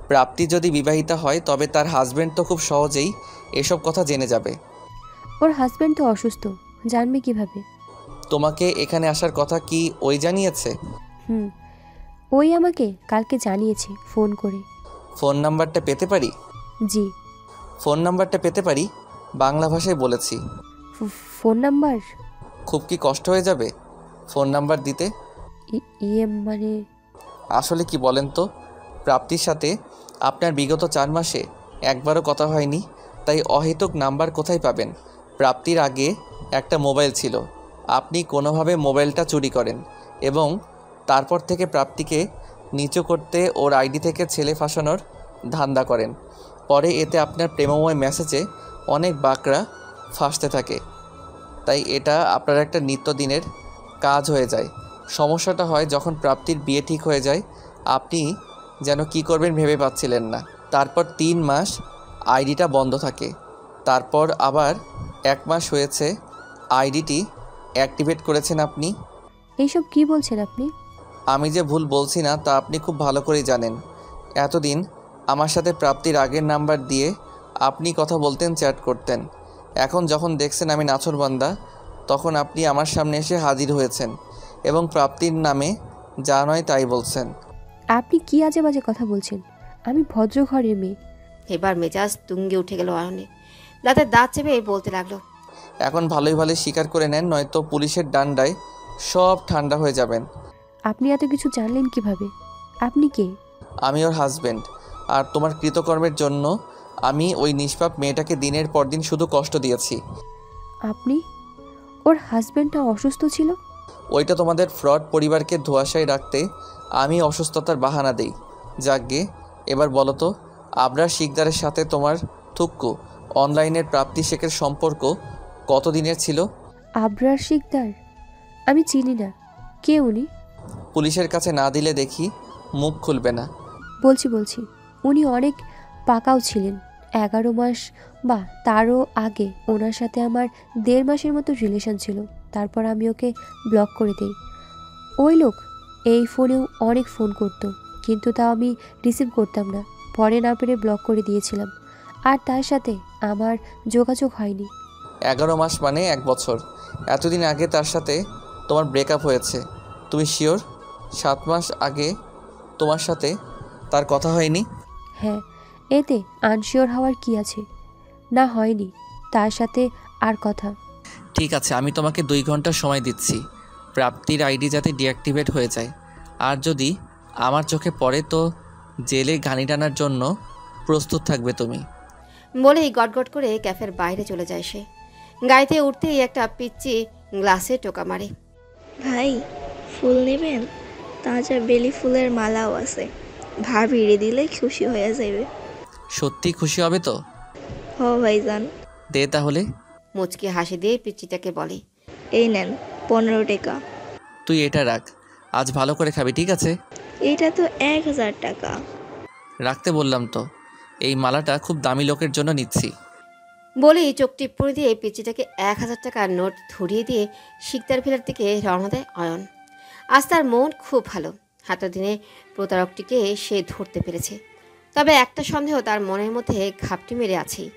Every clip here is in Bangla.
প্রাপ্তি যদি বিবাহিতা হয় তবে তার হাজবেন্ড তো খুব সহজেই এসব কথা জেনে যাবে। ওর হাজব্যান্ড তো অসুস্থ, জানবে কিভাবে? তোমাকে এখানে আসার কথা কি ওই জানিয়েছে? হুম, ওই আমাকে কালকে জানিয়েছে ফোন করে। ফোন নাম্বারটা পেতে পারি? জি। ফোন নাম্বারটা পেতে পারি? বাংলা ভাষায় বলেছি। Phone number? খুব কি কষ্ট হয়ে যাবে ফোন নাম্বার দিতে? ইয়ে মানে আসলে কি বলেন তো, প্রাপ্তির সাথে আপনার বিগত 4 মাসে একবারও কথা হয়নি, তাই অহেতুক নাম্বার কোথায় পাবেন? প্রাপ্তির আগে একটা মোবাইল ছিল, আপনি কোনোভাবে মোবাইলটা চুরি করেন এবং তারপর থেকে প্রাপ্তিকে নিচু করতে ওর আইডি থেকে ছেলে ফাঁসানোর ধান্দা করেন। পরে এতে আপনার প্রেমময় মেসেজে অনেক বাঁকড়া ফাঁসতে থাকে, তাই এটা আপনার একটা নিত্যদিনের কাজ হয়ে যায়। সমস্যাটা হয় যখন প্রাপ্তির বিয়ে ঠিক হয়ে যায়, আপনি যেন কি করবেন ভেবে পাচ্ছিলেন না। তারপর 3 মাস আইডিটা বন্ধ থাকে, তারপর আবার 1 মাস হয়েছে আইডিটি অ্যাক্টিভেট করেছেন আপনি। এইসব কি বলছেন আপনি? আমি যে ভুল বলছি না তা আপনি খুব ভালো করেই জানেন। এতদিন আমার সাথে প্রাপ্তির আগের নাম্বার দিয়ে আপনি কথা বলতেন, চ্যাট করতেন। এখন যখন দেখছেন আমি নাছোড়বান্দা, তখন আপনি আমার সামনে এসে হাজির হয়েছেন এবং প্রাপ্তির নামে যা নয় তাই বলছেন। আপনি কি আজে বাজে কথা বলছেন? আমি ভদ্র ঘরের মেয়ে। এবার মেজাজ তুঙ্গে উঠে গেল অয়নে। দাঁতে দাঁত চেপে বলতে লাগলো, এখন ভালোই ভালোই স্বীকার করে নেন, নয়তো পুলিশের ডান্ডায় সব ঠান্ডা হয়ে যাবেন। আপনি এত কিছু জানলেন কিভাবে? আপনি কে? আমি ওর হাজব্যান্ড, আর তোমার কৃতকর্মের জন্য আমি ওই নিষ্পাপ মেয়েটাকে দিনের পর দিন শুধু কষ্ট দিয়েছি। আপনি? ওর হাজব্যান্ডটা অসুস্থ ছিল? ওইটা তোমাদের ফ্রড পরিবারকে ধোঁয়াশায় রাখতে আমি অসুস্থতার বাহানা দেই। যাকগে, এবার বলো তো, আবরার শিকদারের সাথে তোমার থুক্কু অনলাইনের প্রাপ্তি শেখের সম্পর্ক কতদিনের ছিল? আবরার শিকদার? আমি চিনি না। কে উনি? পুলিশের কাছে না দিলে দেখি মুখ খুলবে না। বলছি। উনি অনেক পাকাও ছিলেন। 11 মাস বা তারও আগে ওনার সাথে আমার 1.5 মাসের মতো রিলেশন ছিল। তারপর আমি ওকে ব্লক করে দিই। ওই লোক এই ফোনেও অনেক ফোন করতো, কিন্তু তাও আমি রিসিভ করতাম না। পরে না পেরে ব্লক করে দিয়েছিলাম, আর তার সাথে আমার যোগাযোগ হয়নি। 11 মাস মানে 1 বছর। এতদিন আগে তার সাথে তোমার ব্রেকআপ হয়েছে, তুমি শিওর 7 মাস আগে তোমার সাথে তার কথা হয়নি? হ্যাঁ, এতে আনশিওর হওয়ার কি আছে? না, হয়নি তার সাথে আর কথা। ঠিক আছে, আমি তোমাকে 2 ঘন্টা সময় দিচ্ছি প্রাপ্তির আইডি যাতে ডিঅ্যাক্টিভেট হয়ে যায়, আর যদি আমার চোখে পড়ে তো জেলে ঘানি টানার জন্য প্রস্তুত থাকবে তুমি। বলেই গটগট করে ক্যাফের বাইরে চলে যায় সে। গাড়িতে উঠতেই একটা পিচ্চি গ্লাসে টোকা মারে। ভাই, ফুল নেবেন? তাজা বেলি ফুলের মালাও আছে, ভাবিরে দিলে খুশি হয়ে যাবে। সত্যি খুশি হবে তো? হ ভাইজান। দে তাহলে। মুচকি হাসি দিয়ে পিচ্চিটাকে বলে, এই নেন 15 টাকা। তুই এটা রাখ, আজ ভালো করে খাবি, ঠিক আছে? এটা তো 1000 টাকা। রাখতে বললাম তো, এই মালাটা খুব দামি লোকের জন্য নিচ্ছি। বলেই চোখ টিপ্পনি দিয়ে পিচ্চিটাকে 1000 টাকার নোট ধরিয়ে দিয়ে শিকদার ভিলার দিকে রওনা দেয় অয়ন। আজ তার মন খুব ভালো, এতদিনে প্রতারকটিকে সে ধরতে পেরেছে। তবে একটা সন্দেহ তার মনের মধ্যে ঘাপটি মেরে আছেই।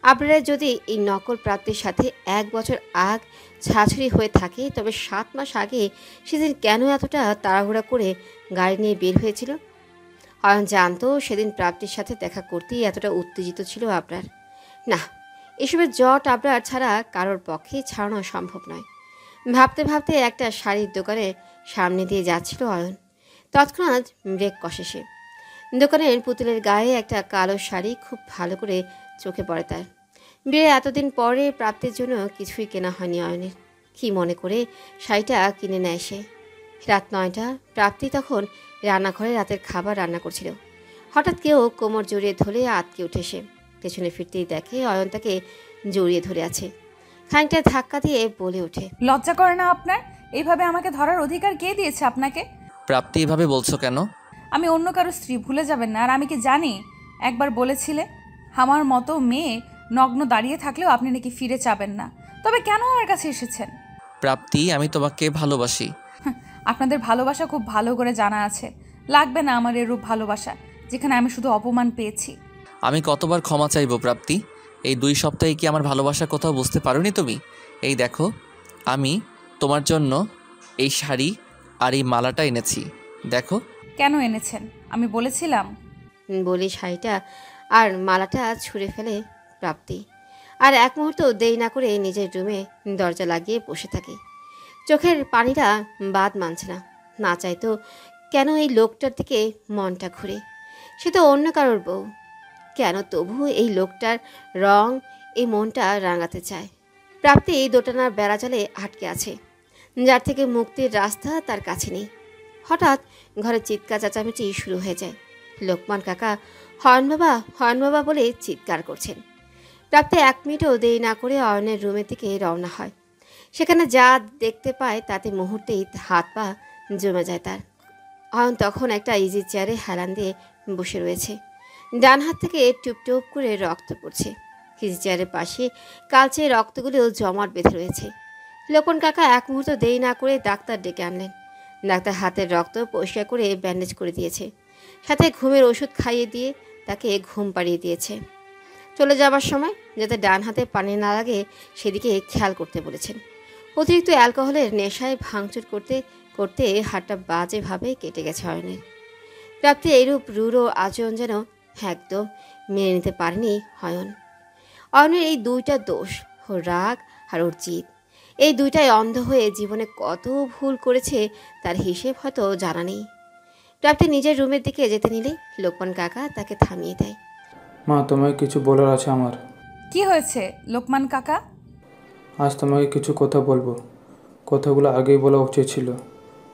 আবরারের যদি এই নকল প্রাপ্তির সাথে 1 বছর আগ ছাছড়ি হয়ে থাকে, তবে 7 মাস আগে সেদিন কেন এতটা তাড়াহুড়া করে গাড়ি নিয়ে বের হয়েছিল? অয়ন জানতো সেদিন প্রাপ্তির সাথে দেখা করতেই এতটা উত্তেজিত ছিল আবরার। না, এসবের জট আবরার ছাড়া কারোর পক্ষে ছাড়ানো সম্ভব নয়। ভাবতে ভাবতে একটা শাড়ির দোকানের সামনে দিয়ে যাচ্ছিল অয়ন। তৎক্ষণাৎ ব্রেক কষে সে। দোকানের পুতুলের গায়ে একটা কালো শাড়ি খুব ভালো করে চোখে পড়ে তার। বিয়ে এতদিন পরে প্রাপ্তির জন্য কিছুই কেনা হয়নি অয়নের। কি মনে করে শাড়িটা কিনে নেয় সে। রাত 9টা, প্রাপ্তি তখন রান্নাঘরে রাতের খাবার রান্না করছিল। হঠাৎ কেউ কোমর জড়িয়ে ধরে আটকে উঠে সে। পেছনে ফিরতেই দেখে অয়ন তাকে জড়িয়ে ধরে আছে। খানিকটা ধাক্কা দিয়ে বলে ওঠে, লজ্জা করে না আপনার? এইভাবে আমাকে ধরার অধিকার কে দিয়েছে আপনাকে? প্রাপ্তি এভাবে বলছো কেন? আমি অন্য কারো স্ত্রী, ভুলে যাবেন না। আর আমি কি জানি, একবার বলেছিলে আমার মতো মেয়ে নগ্ন দাঁড়িয়ে থাকলেও আপনি নাকি ফিরে চাবেন না। তবে কেন আমার কাছে এসেছেন? প্রাপ্তি, আমি তোমাকে ভালোবাসি। আপনাদের ভালোবাসা খুব ভালো করে জানা আছে, লাগবে না আমার এরূপ ভালোবাসা। যেখানে আমি শুধু অপমান পেয়েছি। আমি কতবার ক্ষমা চাইবো প্রাপ্তি? এই 2 সপ্তাহে কি আমার ভালোবাসার কোথাও বুঝতে পারোনি তুমি? এই দেখো, আমি তোমার জন্য এই শাড়ি আর এই মালাটা এনেছি। দেখো। কেন এনেছেন? আমি বলেছিলাম? বলি শাড়িটা আর মালাটা ছুঁড়ে ফেলে প্রাপ্তি, আর এক মুহূর্ত দেরি না করে নিজের রুমে দরজা লাগিয়ে বসে থাকে। চোখের পানিটা বাদ মানছে না। না চাইতো কেন এই লোকটার দিকে মনটা ঘুরে। সে তো অন্য কারোর বউ, কেন তবু এই লোকটার রং এই মনটা রাঙাতে চায়। প্রাপ্তি এই দোটানার বেড়াজালে আটকে আছে, যার থেকে মুক্তির রাস্তা তার কাছে নেই। হঠাৎ ঘরে চিৎকার চেঁচামেচি শুরু হয়ে যায়। লোকমান কাকা হয়ন বাবা বলে চিৎকার করছেন। প্রাপ্তি 1 মিনিটও দেরি না করে অয়নের রুমের দিকে রওনা হয়। সেখানে যা দেখতে পায় তাতে মুহূর্তেই হাত পা জমে যায় তার। অয়ন তখন একটা ইজি চেয়ারে হেলান দিয়ে বসে রয়েছে। ডান হাত থেকে টুপ টুপ করে রক্ত পড়ছে। ইজি চেয়ারের পাশে কালচে রক্তগুলো জমাট বেঁধে রয়েছে। লোকন কাকা 1 মুহূর্ত দেরি না করে ডাক্তার ডেকে আনলেন। ডাক্তার হাতের রক্ত পরিষ্কার করে ব্যান্ডেজ করে দিয়েছে, সাথে ঘুমের ওষুধ খাইয়ে দিয়ে তাকে ঘুম পাড়িয়ে দিয়েছে। চলে যাবার সময় যাতে ডান হাতে পানি না লাগে সেদিকে খেয়াল করতে বলেছেন। অতিরিক্ত অ্যালকোহলের নেশায় ভাঙচুর করতে করতে হাতটা বাজেভাবে কেটে গেছে অয়নের। প্রাপ্তি এইরূপ রূঢ় আচরণ যেন একদম মেনে নিতে পারেনি অয়ন। অয়নের এই 2টা দোষ, ওর রাগ আর ওর জিদ, এই 2টাই অন্ধ হয়ে জীবনে কত ভুল করেছে তার হিসেব হয়তো জানা নেই। প্রাপ্তি নিজের রুমের দিকে যেতে নিলে লোকমান কাকা তাকে থামিয়ে দেয়। মা, তোমায় কিছু বলার আছে আমার। কি হয়েছে লোকমান কাকা? আজ তোমাকে কিছু কথা বলবো। কথাগুলো আগেই বলা উচিত ছিল,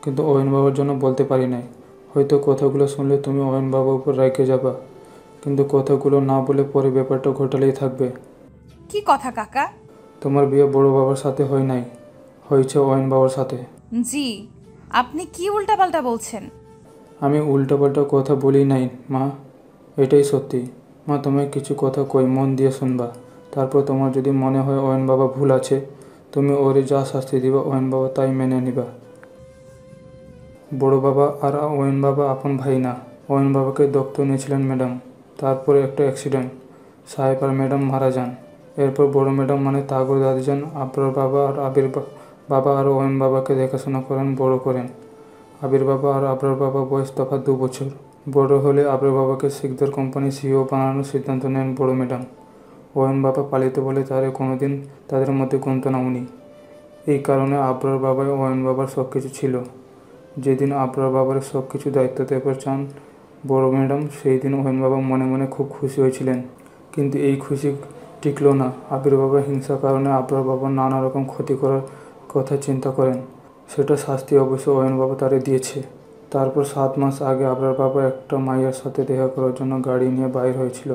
কিন্তু অয়ন বাবার জন্য বলতে পারি নাই। হয়তো কথাগুলো শুনলে তুমি অয়ন বাবার উপর রেগে যাবা, কিন্তু কথাগুলো না বলে পরে ব্যাপারটা ঘটালেই থাকবে। কি কথা কাকা? তোমার বিয়ে বড় বাবার সাথে হয় নাই, হয়েছে অয়ন বাবার সাথে। জি, আপনি কি উল্টাপাল্টা বলছেন? আমি উল্টাপাল্টা কথা বলি নাই মা, এটাই সত্যি। মা, তোমায় কিছু কথা কই, মন দিয়ে শুনবা। তারপর তোমার যদি মনে হয় অয়ন বাবা ভুল আছে, তুমি ওরে যা শাস্তি দিবা অয়ন বাবা তাই মেনে নিবা। বড় বাবা আর অয়ন বাবা আপন ভাই না। অয়ন বাবাকে দত্তক নিয়েছিলেন ম্যাডাম। তারপরে একটা অ্যাক্সিডেন্ট, সাহেব আর ম্যাডাম মারা যান। এরপর বড় ম্যাডাম মানে তাগর দাদি যান আবরার বাবা আর আবির বাবা আর অয়ন বাবাকে দেখাশোনা করেন, বড় করেন। আবির বাবা আর আবরার বাবা বয়স তফাৎ 2 বছর। বড় হলে আবরার বাবাকে শিকদার কোম্পানি সিইও বানানোর সিদ্ধান্ত নেন বড় ম্যাডাম। অয়ন বাবা পালিত বলে তারে কোনোদিন তাদের মধ্যে গুনতো না উনি। এই কারণে আবরার বাবাই অয়ন বাবার সব কিছু ছিল। যেদিন আবরার বাবার সব কিছু দায়িত্ব দেবার চান বড় ম্যাডাম, সেই দিন অয়ন বাবা মনে মনে খুব খুশি হয়েছিলেন। কিন্তু এই খুশি টিকলো না। আবির বাবা হিংসার কারণে আবরার বাবার নানা রকম ক্ষতি করার কথা চিন্তা করেন। সেটা শাস্তি অবশ্য অয়ন বাবা তারে দিয়েছে। তারপর 7 মাস আগে আবরার বাবা একটা মাইয়ার সাথে দেখা করার জন্য গাড়ি নিয়ে বাইর হয়েছিল।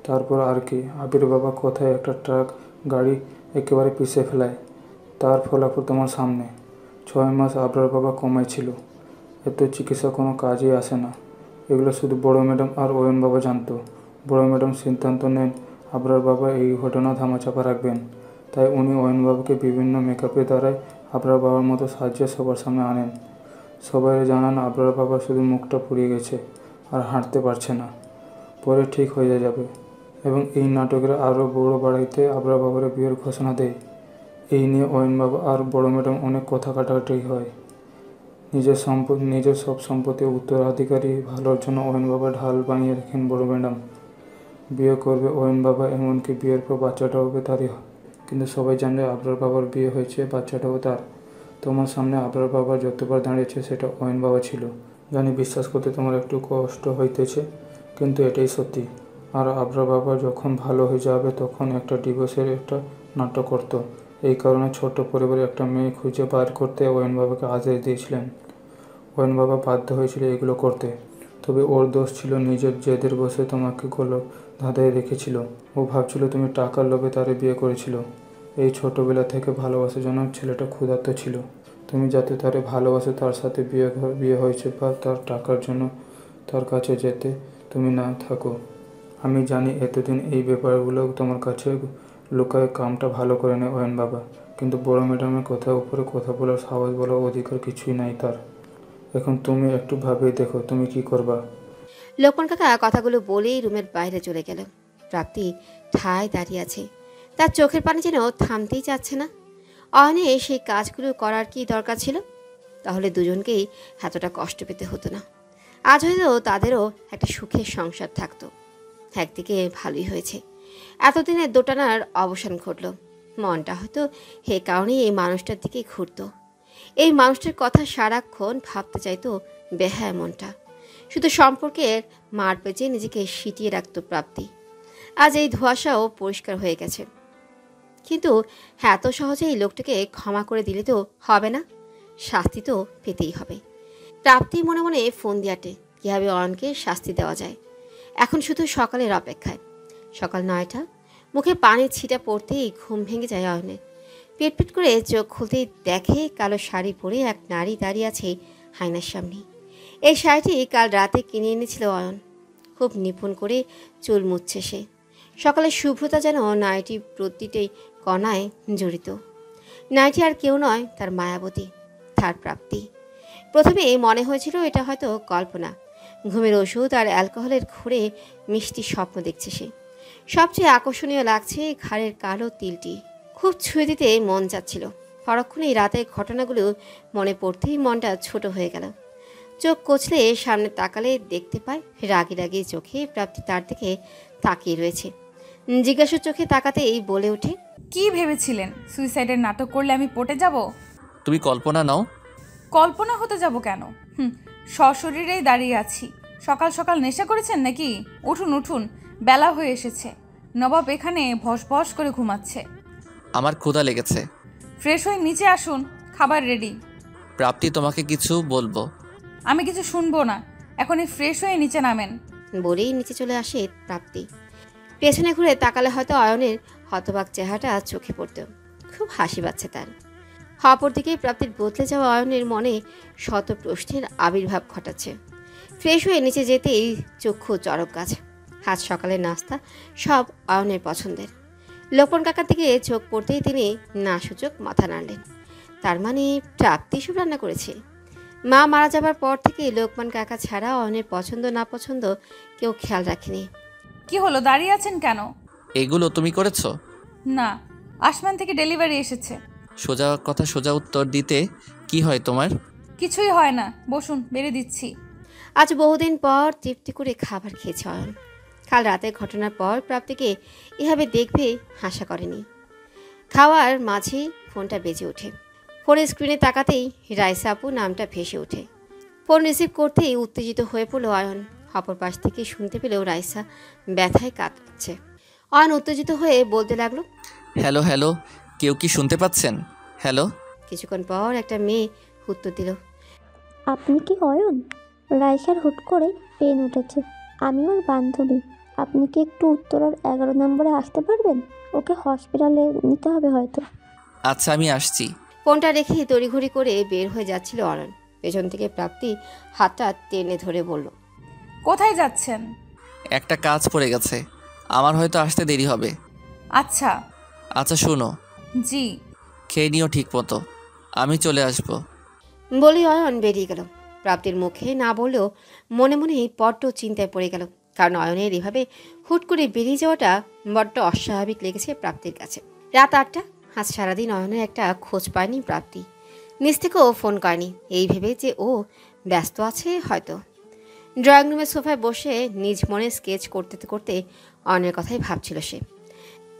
তারপর আর কি, আবির বাবা কোথায় একটা ট্রাক গাড়ি একেবারে পিষে ফেলায়। তার ফলাফল তোমার সামনে। 6 মাস আবরার বাবা কমাইছিল। এত চিকিৎসা কোনো কাজেই আসে না। এগুলো শুধু বড় ম্যাডাম আর অয়ন বাবা জানতো। বড় ম্যাডাম সিদ্ধান্ত নেন আবরার বাবা এই ঘটনা ধামাচাপা রাখবেন। তাই উনি অয়ন বাবাকে বিভিন্ন মেকআপের দ্বারাই আবরার বাবার মতো সাজিয়ে সবার সামনে আনেন। সবাই জানান আবরার বাবা শুধু মুখটা পুড়িয়ে গেছে আর হাঁটতে পারছে না, পরে ঠিক হয়ে যাবে। এবং এই নাটকের আরও বড় বাড়াইতে আবরার বাবার বিয়ের ঘোষণা দেয়। এই নিয়ে অয়ন বাবা আর বড় ম্যাডাম অনেক কথা কাটাকাটি হয়। নিজের সব সম্পত্তি উত্তরাধিকারী ভালোর জন্য অয়ন বাবা ঢাল বানিয়ে রাখেন বড় ম্যাডাম। বিয়ে করবে অয়ন বাবা, এমনকি বিয়ের পর বাচ্চাটা হবে তারই। কিন্তু সবাই জানে আবরার বাবার বিয়ে হয়েছে, বাচ্চাটাও তার। তোমার সামনে আবরার বাবা যতবার দাঁড়িয়েছে সেটা অয়ন বাবা ছিল। জানি বিশ্বাস করতে তোমার একটু কষ্ট হইতেছে, কিন্তু এটাই সত্যি। আর আবরার বাবা যখন ভালো হয়ে যাবে তখন একটা ডিভোর্সের একটা নাটক করতো। এই কারণে ছোট্ট পরিবারে একটা মেয়ে খুঁজে বার করতে অয়ন বাবাকে আদেশ দিয়েছিলেন। অয়ন বাবা বাধ্য হয়েছিল এগুলো করতে। তবে ওর দোষ ছিল, নিজের জেদের বসে তোমাকে গলা ধাঁধায় রেখেছিল। ও ভাবছিল তুমি টাকার লোভে তারে বিয়ে করেছিল। এই ছোটবেলা থেকে ভালোবাসার জন্য ছেলেটা ক্ষুধার্ত ছিল। তুমি যাতে তারে ভালোবাসো তার সাথে বিয়ে হয়েছে, বা তার টাকার জন্য তার কাছে যেতে তুমি না থাকো। আমি জানি এতদিন এই ব্যাপারগুলো তোমার কাছে লুকায় কামটা ভালো করে নেয় অয়ন বাবা, কিন্তু বড় ম্যাডামের কথার উপরে কথা বলার সাহস বলার অধিকার কিছুই নাই তার। এখন তুমি একটু ভাবেই দেখো তুমি কি করবা। লোকমান কাকা কথাগুলো বলেই রুমের বাইরে চলে গেল। প্রাপ্তি ঠায় দাঁড়িয়ে আছে, তার চোখের পানি যেন থামতেই চাচ্ছে না। অয়নে সেই কাজগুলো করার কি দরকার ছিল? তাহলে দুজনকেই এতটা কষ্ট পেতে হতো না। আজ হয়তো তাদেরও একটা সুখের সংসার থাকতো। একদিকে ভালোই হয়েছে, এতদিনের দোটানার অবসান ঘটল। মনটা হয়তো হে কারণেই এই মানুষটার দিকে ঘুরত। এই মানুষটার কথা সারাক্ষণ ভাবতে চাইতো বেহায় মনটা। শুধু সম্পর্কের মার পেঁচে নিজেকে সিটিয়ে রাখত প্রাপ্তি। আজ এই ধোঁয়াশাও পরিষ্কার হয়ে গেছে। কিন্তু এত সহজে এই লোকটাকে ক্ষমা করে দিলে তো হবে না, শাস্তি তো পেতেই হবে। প্রাপ্তি মনে মনে ফোন দিয়াটে কীভাবে অয়নকে শাস্তি দেওয়া যায়। এখন শুধু সকালের অপেক্ষায়। সকাল 9টা, মুখে পানির ছিটা পড়তেই ঘুম ভেঙে যায় অয়নের। পেট করে চোখ খুলতেই দেখে কালো শাড়ি পরে এক নারী দাঁড়িয়ে আছে আয়নার সামনে। এই শাড়িটি কাল রাতে কিনে এনেছিল অয়ন। খুব নিপুণ করে চুল মুছছে সে। সকালের শুভ্রতা যেন নারীটি প্রতিটি কণায় জড়িত। নারীটি আর কেউ নয়, তার মায়াবতী, তার প্রাপ্তি। প্রথমে মনে হয়েছিল এটা হয়তো কল্পনা, ঘুমের ওষুধ আর অ্যালকোহলের ঘুরে মিষ্টি স্বপ্ন দেখছে সে। সবচেয়ে আকর্ষণীয় লাগছে ঘাড়ের কালো তিলটি, খুব ছুঁয়ে দিতে মন চাচ্ছিল। পরক্ষণেই রাতের ঘটনাগুলো মনে পড়তেই মনটা ছোট হয়ে গেল। চোখ কচলে সামনে তাকালে দেখতে পায় রাগি রাগি চোখে প্রাপ্তি তার দিকে তাকিয়ে রয়েছে। জিজ্ঞাসা চোখে তাকাতেই বলে ওঠে, কি ভেবেছিলেন সুইসাইডের নাটক করলে আমি পটে যাব? তুমি কল্পনা নাও। কল্পনা হতে যাব কেন? সশরীরেই দাঁড়িয়ে আছি। সকাল সকাল নেশা করেছেন নাকি? উঠুন উঠুন, বেলা হয়ে এসেছে। নবাব এখানে ভস ভস করে ঘুমাচ্ছে। আমার ক্ষুধা লেগেছে। ফ্রেশ হয়ে নিচে আসুন, খাবার রেডি। প্রাপ্তি, তোমাকে কিছু বলবো। আমি কিছু শুনবো না, এখনই ফ্রেশ হয়ে নিচে নামেন। বলেই নিচে চলে আসে প্রাপ্তি। পেছনে ঘুরে তাকালে হয়তো অয়নের হতবাক চেহারাটা চোখে পড়ত। খুব হাসি পাচ্ছে তার। অপরদিকে প্রাপ্তির বদলে যাওয়া অয়নের মনে শত প্রশ্নের আবির্ভাব ঘটাচ্ছে। ফ্রেশ হয়ে নিচে যেতেই চক্ষু চড়ক গাছ। আজ সকালের নাস্তা সব অয়নের পছন্দের। লোকমান কাকার দিকে চোখ পড়তেই তিনি না সূচক মাথা নাড়লেন। তার মানে প্রাপ্তি সব রান্না করেছে। মা মারা যাবার পর থেকে লোকমান কাকা ছাড়া অয়নের পছন্দ না পছন্দ কেউ খেয়াল রাখেনি। কি হলো, দাঁড়িয়ে আছেন কেন? এগুলো তুমি করেছো? না, আসমান থেকে ডেলিভারি এসেছে। সোজা কথা সোজা উত্তর দিতে কি হয় তোমার? কিছুই হয় না, বসুন, বেড়ে দিচ্ছি। আজ বহুদিন পর তৃপ্তি করে খাবার খেয়েছে অয়ন। কাল রাতের ঘটনার পর প্রাপ্তিকে এভাবে দেখবে আশা করেনি। খাওয়ার মাঝেই ফোনটা বেজে ওঠে। ফোনের স্ক্রিনে তাকাতেই রাইসা আপু নামটা ভেসে ওঠে। ফোন রিসিভ করতেই উত্তেজিত হয়ে পড়ল অয়ন। অপর পাশ থেকে শুনতে পেলেও রাইসা ব্যথায় কাতরাচ্ছে। অয়ন উত্তেজিত হয়ে বলতে লাগলো, হ্যালো হ্যালো, কেউ কি শুনতে পাচ্ছেন? হ্যালো। কিছুক্ষণ পর একটা মেয়ে উত্তর দিল, আপনি কি অয়ন? রাইসার হুট করে পেন উঠেছে। আমি ওর বান্ধবী। আপনি কি একটু উত্তরার 11 নম্বরে আসতে পারবেন? ওকে হসপিটালে নিতে হবে হয়তো। আচ্ছা, আমি আসছি। ফোনটা রেখে তড়িঘড়ি করে বের হয়ে যাচ্ছিল অয়ন। পেছন থেকে প্রাপ্তি হাতটা টেনে ধরে বলল, কোথায় যাচ্ছেন? একটা কাজ পড়ে গেছে, আমার হয়তো আসতে দেরি হবে। আচ্ছা। আচ্ছা শোনো, জি। খেয়ে নিও ঠিক মতো, আমি চলে আসবো। বলি অয়ন বেরিয়ে গেল। প্রাপ্তির মুখে না বললেও মনে মনে বড্ড চিন্তায় পড়ে গেল। কারণ অয়নের এভাবে হুট করে বেরিয়ে যাওয়াটা বড্ড অস্বাভাবিক লেগেছে প্রাপ্তির কাছে। রাত 8টা। আজ সারাদিন অয়নের একটা খোঁজ পায়নি প্রাপ্তি। নিজ থেকেও ফোন করেনি, এই ভেবে যে ও ব্যস্ত আছে হয়তো। ড্রয়িং রুমের সোফায় বসে নিজ মনে স্কেচ করতে করতে অয়নের কথাই ভাবছিল সে।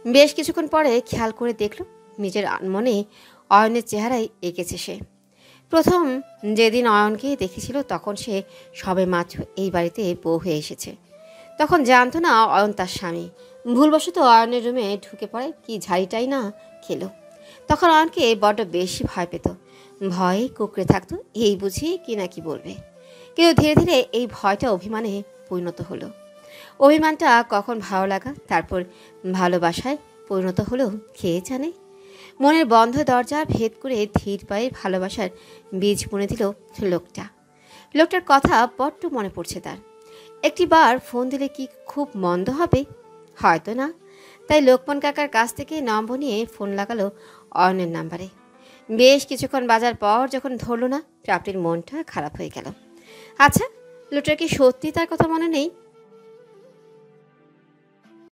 বেশ কিছুক্ষণ পরে খেয়াল করে দেখল নিজের মনে অয়নের চেহারাই এঁকেছে সে। প্রথম যেদিন অয়নকে দেখেছিল তখন সে সবে মাত্র এই বাড়িতে বউ হয়ে এসেছে। তখন জানতো না অয়ন তার স্বামী। ভুলবশত অয়নের রুমে ঢুকে পড়ে কি ঝাড়িটাই না খেলো। তখন অয়নকে বড্ড বেশি ভয় পেত। ভয়ে কুঁকড়ে থাকতো, এই বুঝি কি না কি বলবে। কিন্তু ধীরে ধীরে এই ভয়টা অভিমানে পরিণত হলো। অভিমানটা কখন ভালো লাগা, তারপর ভালোবাসায় পরিণত হলো কে জানে। মনের বন্ধ দরজা ভেদ করে ধীর পায়ে ভালোবাসার বীজ বুনে দিল লোকটার কথা বড্ড মনে পড়ছে তার। একটিবার ফোন দিলে কি খুব মন্দ হবে? হয়তো না। তাই লোকমান কাকার কাছ থেকে নম্বর নিয়ে ফোন লাগালো অয়নের নাম্বারে। বেশ কিছুক্ষণ বাজার পর যখন ধরল না, প্রাপ্তির মনটা খারাপ হয়ে গেল। আচ্ছা, লোকটার কি সত্যি তার কথা মনে নেই?